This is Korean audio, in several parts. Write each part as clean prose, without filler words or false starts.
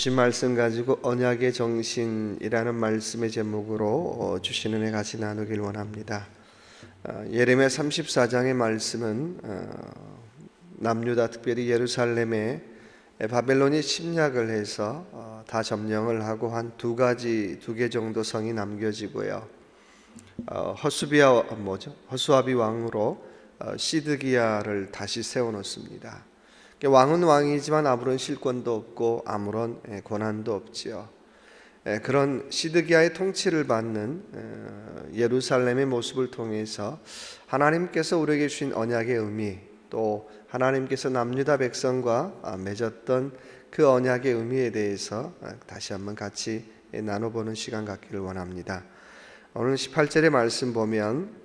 주신 말씀 가지고 언약의 정신이라는 말씀의 제목으로 주신 은혜 같이 나누길 원합니다. 예레미야 34장의 말씀은 남유다 특별히 예루살렘에 바벨론이 침략을 해서 다 점령을 하고 한 두 개 정도 성이 남겨지고요. 허수아비 왕으로 시드기야를 다시 세워놓습니다. 왕은 왕이지만 아무런 실권도 없고 아무런 권한도 없지요. 그런 시드기야의 통치를 받는 예루살렘의 모습을 통해서 하나님께서 우리에게 주신 언약의 의미, 또 하나님께서 남유다 백성과 맺었던 그 언약의 의미에 대해서 다시 한번 같이 나눠보는 시간 갖기를 원합니다. 오늘 18절의 말씀 보면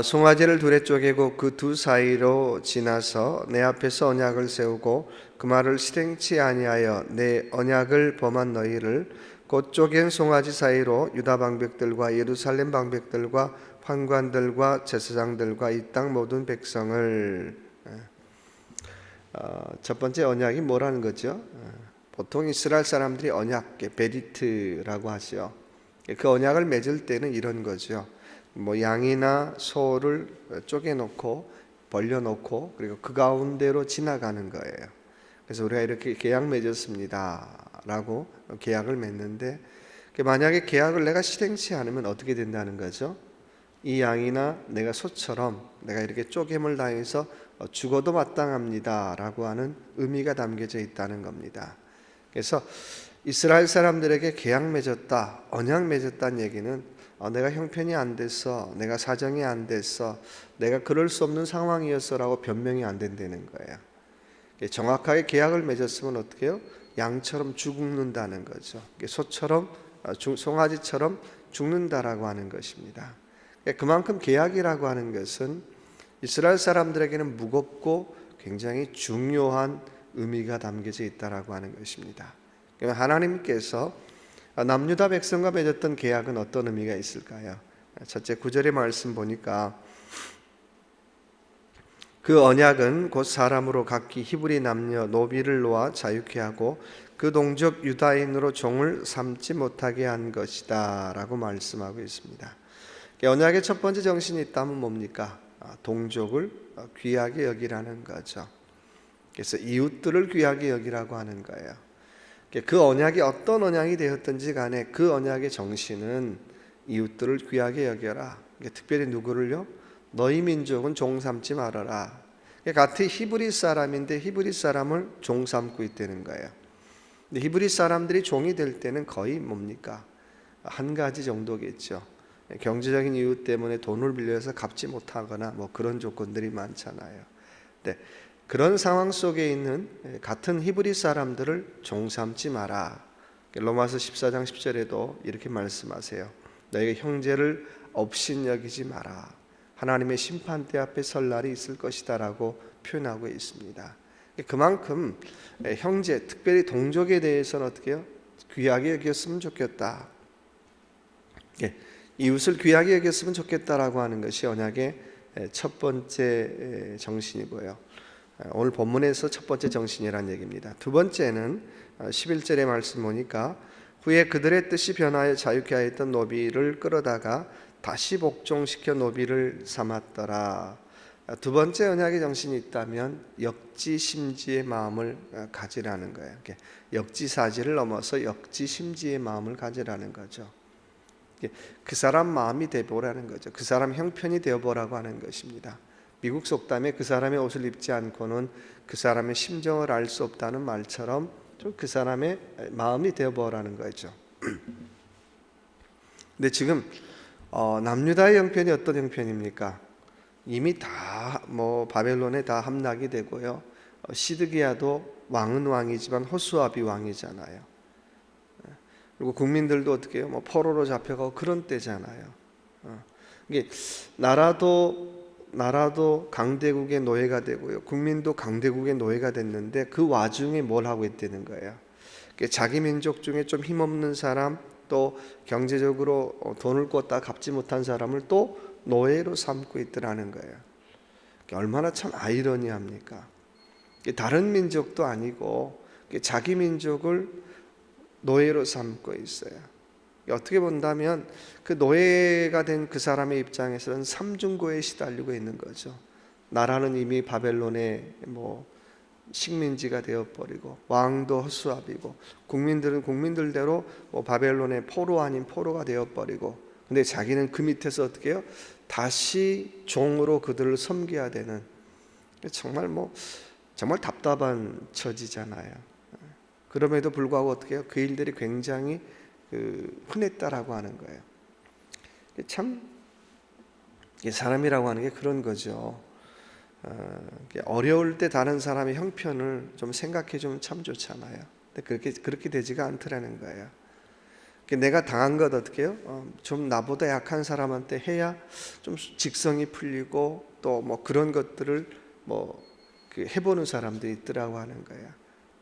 송아지를 둘에 쪼개고 그 두 사이로 지나서 내 앞에서 언약을 세우고 그 말을 실행치 아니하여 내 언약을 범한 너희를 곧 쪼갠 송아지 사이로 유다 방백들과 예루살렘 방백들과 환관들과 제사장들과 이 땅 모든 백성을. 첫 번째 언약이 뭐라는 거죠? 보통 이스라엘 사람들이 언약, 베리트라고 하죠. 그 언약을 맺을 때는 이런 거죠. 양이나 소를 쪼개놓고 벌려놓고 그리고 그 가운데로 지나가는 거예요. 그래서 우리가 이렇게 계약 맺었습니다 라고 계약을 맺는데, 만약에 계약을 내가 실행치 않으면 어떻게 된다는 거죠? 이 양이나 내가 소처럼 내가 이렇게 쪼개물 당해서 죽어도 마땅합니다 라고 하는 의미가 담겨져 있다는 겁니다. 그래서 이스라엘 사람들에게 계약 맺었다, 언약 맺었다는 얘기는 내가 형편이 안 됐어, 내가 사정이 안 됐어, 내가 그럴 수 없는 상황이었어 라고 변명이 안 된다는 거예요. 정확하게 계약을 맺었으면 어떻게 해요? 양처럼 죽는다는 거죠. 소처럼, 송아지처럼 죽는다라고 하는 것입니다. 그만큼 계약이라고 하는 것은 이스라엘 사람들에게는 무겁고 굉장히 중요한 의미가 담겨져 있다라고 하는 것입니다. 하나님께서 남유다 백성과 맺었던 계약은 어떤 의미가 있을까요? 첫째 9절의 말씀 보니까 그 언약은 곧 사람으로 각기 히브리 남녀 노비를 놓아 자유케 하고 그 동족 유다인으로 종을 삼지 못하게 한 것이다 라고 말씀하고 있습니다. 언약의 첫 번째 정신이 있다면 뭡니까? 동족을 귀하게 여기라는 거죠. 그래서 이웃들을 귀하게 여기라고 하는 거예요. 그 언약이 어떤 언약이 되었든지 간에 그 언약의 정신은 이웃들을 귀하게 여겨라. 특별히 누구를요? 너희 민족은 종 삼지 말아라. 같은 히브리 사람인데 히브리 사람을 종 삼고 있다는 거예요. 근데 히브리 사람들이 종이 될 때는 거의 뭡니까? 한 가지 정도겠죠. 경제적인 이유 때문에 돈을 빌려서 갚지 못하거나 그런 조건들이 많잖아요. 네. 그런 상황 속에 있는 같은 히브리 사람들을 종 삼지 마라. 로마서 14장 10절에도 이렇게 말씀하세요. 너희가 형제를 업신 여기지 마라. 하나님의 심판대 앞에 설 날이 있을 것이다 라고 표현하고 있습니다. 그만큼 형제, 특별히 동족에 대해서는 어떻게 해요? 귀하게 여겼으면 좋겠다. 이웃을 귀하게 여겼으면 좋겠다라고 하는 것이 언약의 첫 번째 정신이고요. 오늘 본문에서 첫 번째 정신이라는 얘기입니다. 두 번째는 11절의 말씀 보니까 후에 그들의 뜻이 변하여 자유케 하였던 노비를 끌어다가 다시 복종시켜 노비를 삼았더라. 두 번째 언약의 정신이 있다면 역지심지의 마음을 가지라는 거예요. 역지사지를 넘어서 역지심지의 마음을 가지라는 거죠. 그 사람 마음이 되보라는 거죠. 그 사람 형편이 되어보라고 하는 것입니다. 미국 속담에 그 사람의 옷을 입지 않고는 그 사람의 심정을 알 수 없다는 말처럼 좀 그 사람의 마음이 되어보라는 거죠. 근데 지금 남유다의 형편이 어떤 형편입니까? 이미 다 바벨론에 다 함락이 되고요. 시드기야도 왕은 왕이지만 허수아비 왕이잖아요. 그리고 국민들도 어떻게 해요? 포로로 잡혀가고 그런 때잖아요. 이게 나라도 강대국의 노예가 되고요. 국민도 강대국의 노예가 됐는데 그 와중에 뭘 하고 있다는 거예요. 자기 민족 중에 좀 힘없는 사람, 또 경제적으로 돈을 꿨다 갚지 못한 사람을 또 노예로 삼고 있더라는 거예요. 얼마나 참 아이러니합니까? 다른 민족도 아니고 자기 민족을 노예로 삼고 있어요. 어떻게 본다면 그 노예가 된 그 사람의 입장에서는 삼중고에 시달리고 있는 거죠. 나라는 이미 바벨론의 식민지가 되어버리고, 왕도 허수아비고, 국민들은 국민들대로 바벨론의 포로 아닌 포로가 되어버리고, 근데 자기는 그 밑에서 어떻게 해요? 다시 종으로 그들을 섬겨야 되는, 정말 답답한 처지잖아요. 그럼에도 불구하고 어떻게 해요? 그 일들이 굉장히 흔했다라고 하는 거예요. 참 사람이라고 하는 게 그런 거죠. 어려울 때 다른 사람의 형편을 좀 생각해 주면 참 좋잖아요. 근데 그렇게 되지가 않더라는 거예요. 내가 당한 것 어떻게 해요? 좀 나보다 약한 사람한테 해야 좀 직성이 풀리고 또 그런 것들을 해보는 사람도 있더라고 하는 거예요.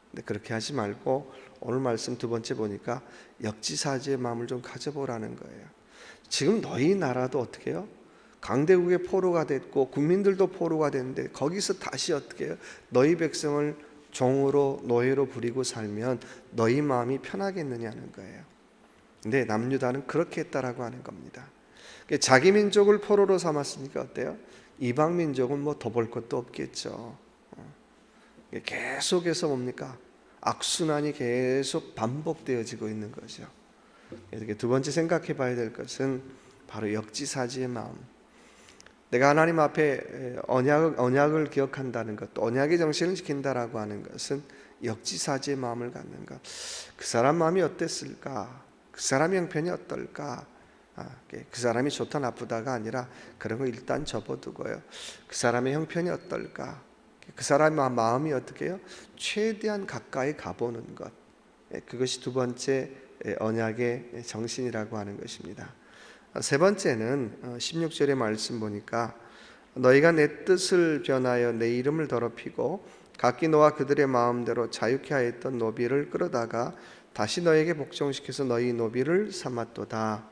근데 그렇게 하지 말고 오늘 말씀 두 번째 보니까 역지사지의 마음을 좀 가져보라는 거예요. 지금 너희 나라도 어떻게 해요? 강대국의 포로가 됐고 국민들도 포로가 됐는데 거기서 다시 어떻게 해요? 너희 백성을 종으로 노예로 부리고 살면 너희 마음이 편하겠느냐는 거예요. 근데 남유다는 그렇게 했다라고 하는 겁니다. 자기 민족을 포로로 삼았으니까 어때요? 이방 민족은 더 볼 것도 없겠죠. 계속해서 뭡니까? 악순환이 계속 반복되어지고 있는 거죠. 그래서 두 번째 생각해 봐야 될 것은 바로 역지사지의 마음. 내가 하나님 앞에 언약을 기억한다는 것, 또 언약의 정신을 지킨다라고 하는 것은 역지사지의 마음을 갖는 것. 그 사람 마음이 어땠을까? 그 사람의 형편이 어떨까? 그 사람이 좋다 나쁘다가 아니라 그런 거 일단 접어두고요. 그 사람의 형편이 어떨까? 그 사람의 마음이 어떻게 해요? 최대한 가까이 가보는 것. 그것이 두 번째 언약의 정신이라고 하는 것입니다. 세 번째는 16절의 말씀 보니까 너희가 내 뜻을 변하여 내 이름을 더럽히고 각기 너와 그들의 마음대로 자유케 하였던 노비를 끌어다가 다시 너에게 복종시켜서 너희 노비를 삼았도다.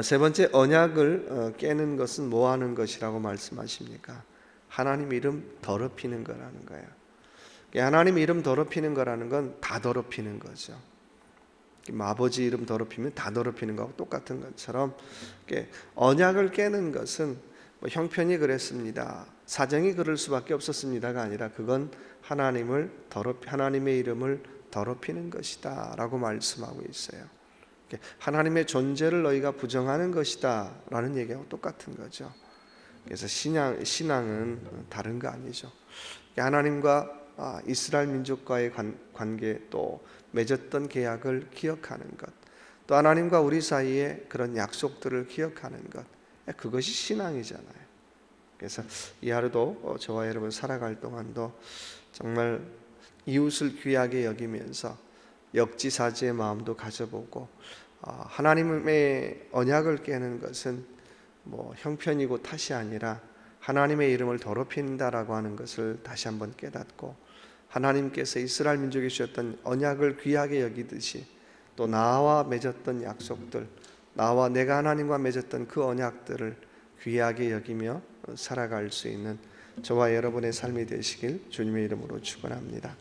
세 번째, 언약을 깨는 것은 뭐 하는 것이라고 말씀하십니까? 하나님 이름 더럽히는 거라는 거예요. 하나님 이름 더럽히는 거라는 건 다 더럽히는 거죠. 아버지 이름 더럽히면 다 더럽히는 거하고 똑같은 것처럼 언약을 깨는 것은 형편이 그랬습니다, 사정이 그럴 수밖에 없었습니다가 아니라 그건 하나님의 이름을 더럽히는 것이다 라고 말씀하고 있어요. 하나님의 존재를 너희가 부정하는 것이다 라는 얘기하고 똑같은 거죠. 그래서 신앙은 다른 거 아니죠. 하나님과 이스라엘 민족과의 관계, 또 맺었던 계약을 기억하는 것, 또 하나님과 우리 사이에 그런 약속들을 기억하는 것, 그것이 신앙이잖아요. 그래서 이 하루도 저와 여러분 살아갈 동안도 정말 이웃을 귀하게 여기면서 역지사지의 마음도 가져보고, 하나님의 언약을 깨는 것은 형편이고 탓이 아니라 하나님의 이름을 더럽힌다라고 하는 것을 다시 한번 깨닫고, 하나님께서 이스라엘 민족에 주셨던 언약을 귀하게 여기듯이 또 나와 맺었던 약속들, 나와 내가 하나님과 맺었던 그 언약들을 귀하게 여기며 살아갈 수 있는 저와 여러분의 삶이 되시길 주님의 이름으로 축원합니다.